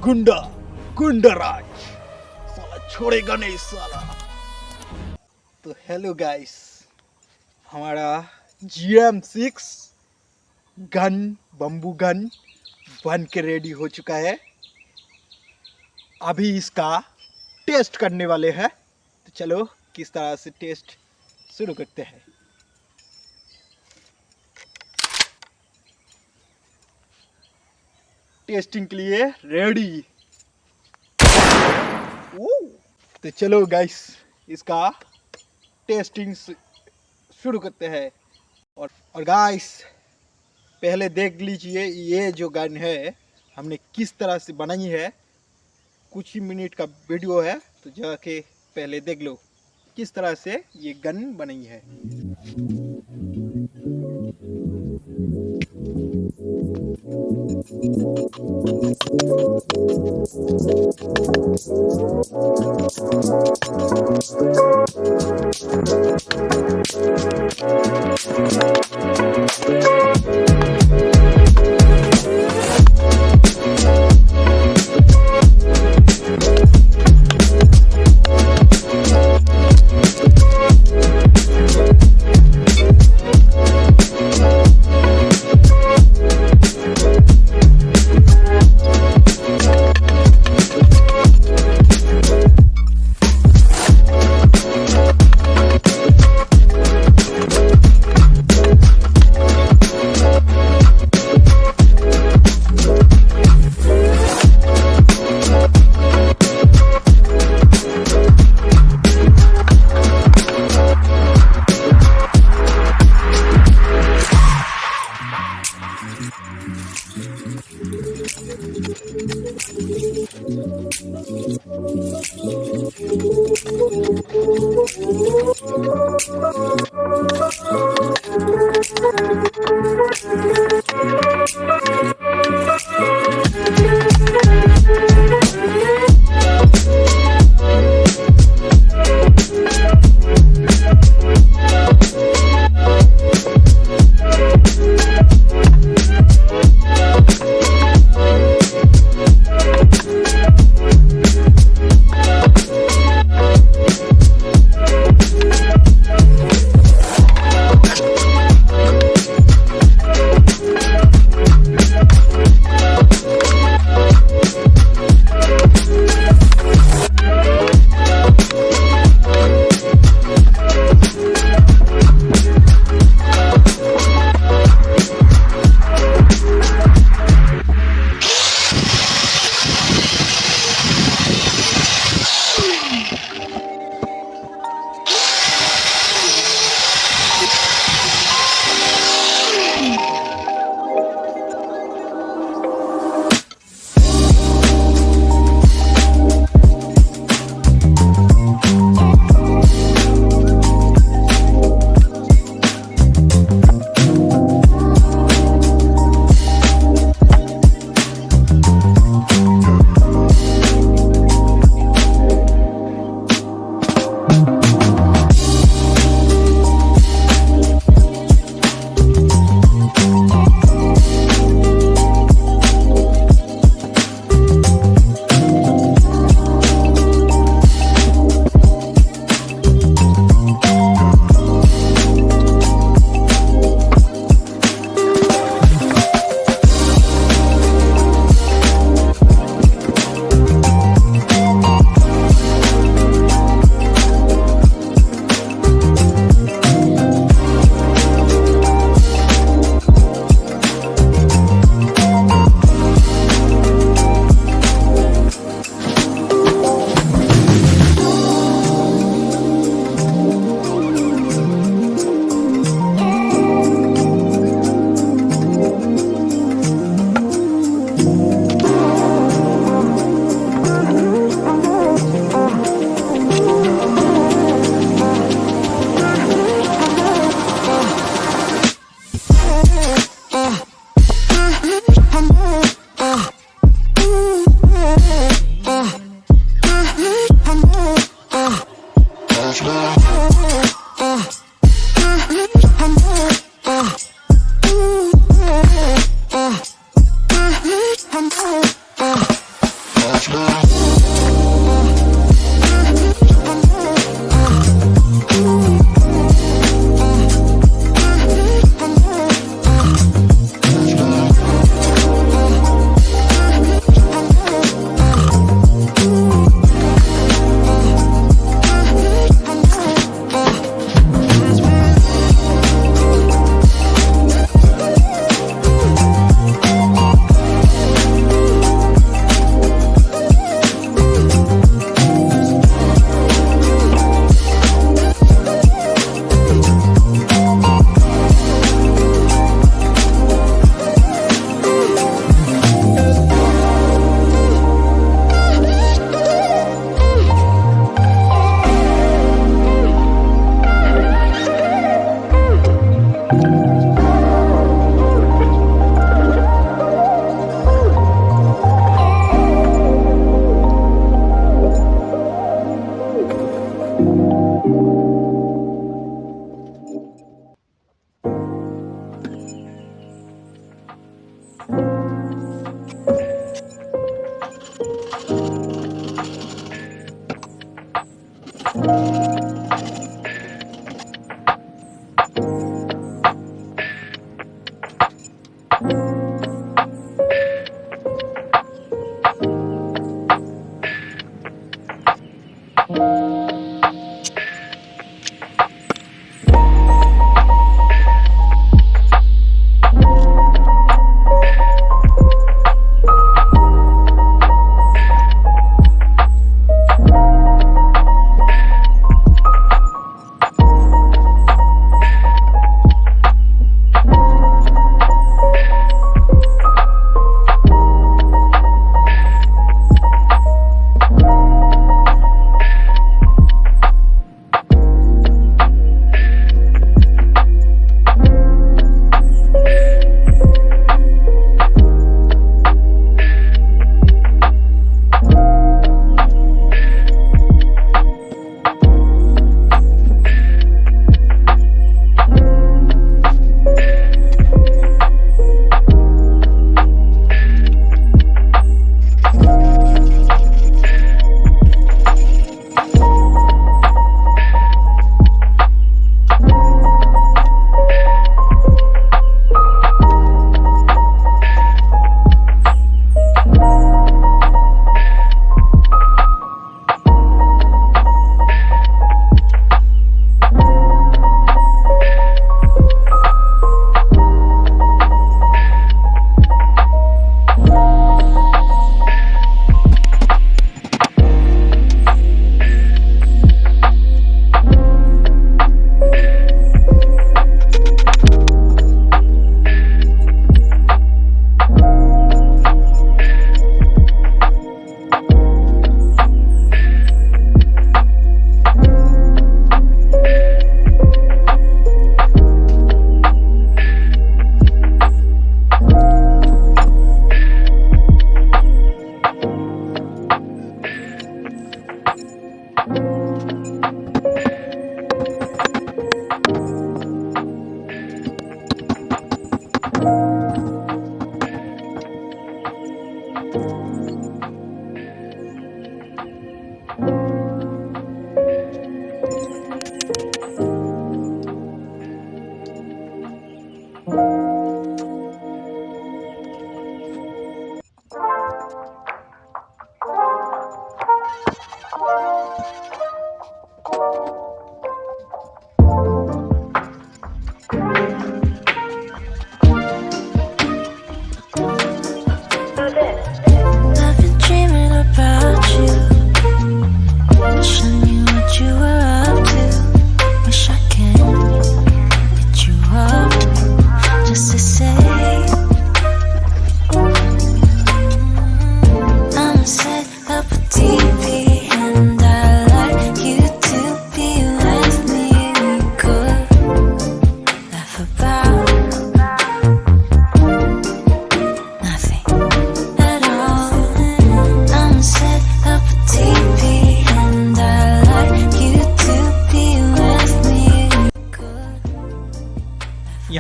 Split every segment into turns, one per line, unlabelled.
गुंडा गुंडा राज साला छोड़ेगा नहीं साला। तो हेलो गाइस, हमारा GM6 गन बम्बू गन बन के रेडी हो चुका है। अभी इसका टेस्ट करने वाले हैं, तो चलो किस तरह से टेस्ट शुरू करते हैं। टेस्टिंग के लिए रेडी। तो चलो गाइस इसका टेस्टिंग शुरू करते हैं। और गाइस पहले देख लीजिए ये जो गन है हमने किस तरह से बनाई है। कुछ ही मिनट का वीडियो है, तो जाके पहले देख लो किस तरह से ये गन बनी है।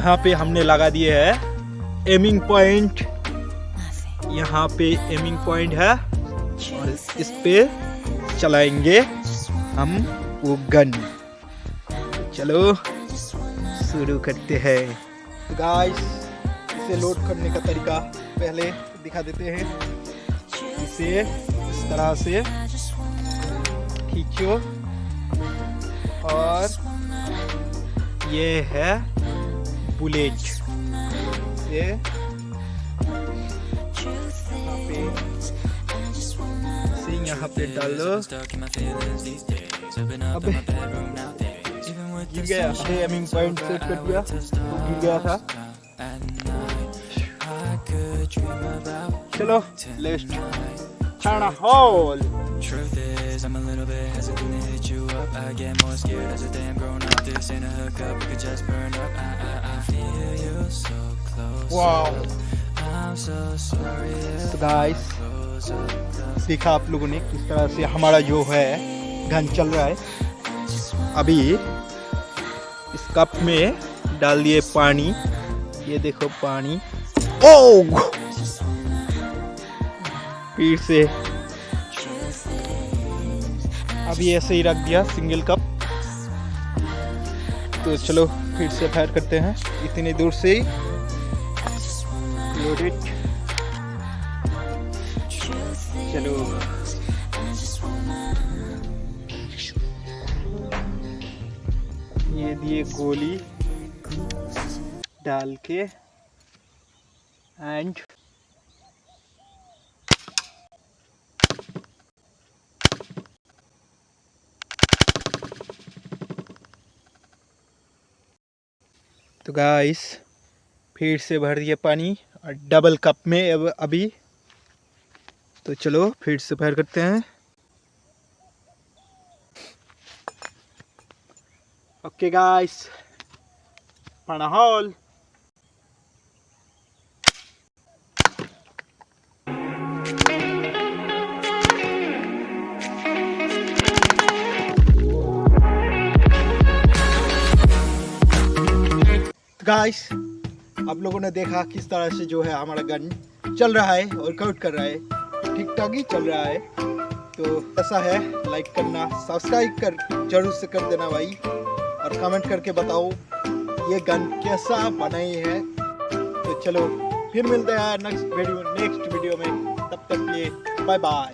यहाँ पे हमने लगा दिए है एमिंग पॉइंट। यहाँ पे एमिंग पॉइंट है और इस पे चलाएंगे हम वो गन। चलो शुरू करते हैं। तो गाइस, इसे लोड करने का तरीका पहले दिखा देते हैं। इसे इस तरह से खींचो और ये है बुलेट। ये यहाँ पे डालो। अबे गिर गया। एमिंग पॉइंट सेट कर दिया तो गिर गया था। चलो let's turn a hole. Truth is, I'm a little bit hesitant to hit you up. I get more scared as a day I'm growing up. This ain't a hookup, we could just burn up. I feel you so close. Wow. I'm so sorry. So guys, देखा आप लोगों ने किस तरह से हमारा जो है गन चल रहा है। अभी इस कप में डाल दिए पानी। ये देखो पानी। ओह, फिर से अभी ऐसे ही रख दिया सिंगल कप। तो चलो फिर से फायर करते हैं इतनी दूर से ही। Load it. चलो ये दिए गोली डाल के एंड तो गाइस फिर से भर दिए पानी और डबल कप में अभी। तो चलो फिर से फायर करते हैं। Okay guys, burn a hole. Guys, आप लोगों ने देखा किस तरह से जो है हमारा गन चल रहा है और काउंट कर रहा है। ठीक ठाक ही चल रहा है। तो ऐसा है, लाइक करना, सब्सक्राइब कर जरूर से कर देना भाई, और कमेंट करके बताओ ये गन कैसा बनाई है। तो चलो फिर मिलते हैं नेक्स्ट वीडियो में। तब तक के लिए बाय बाय।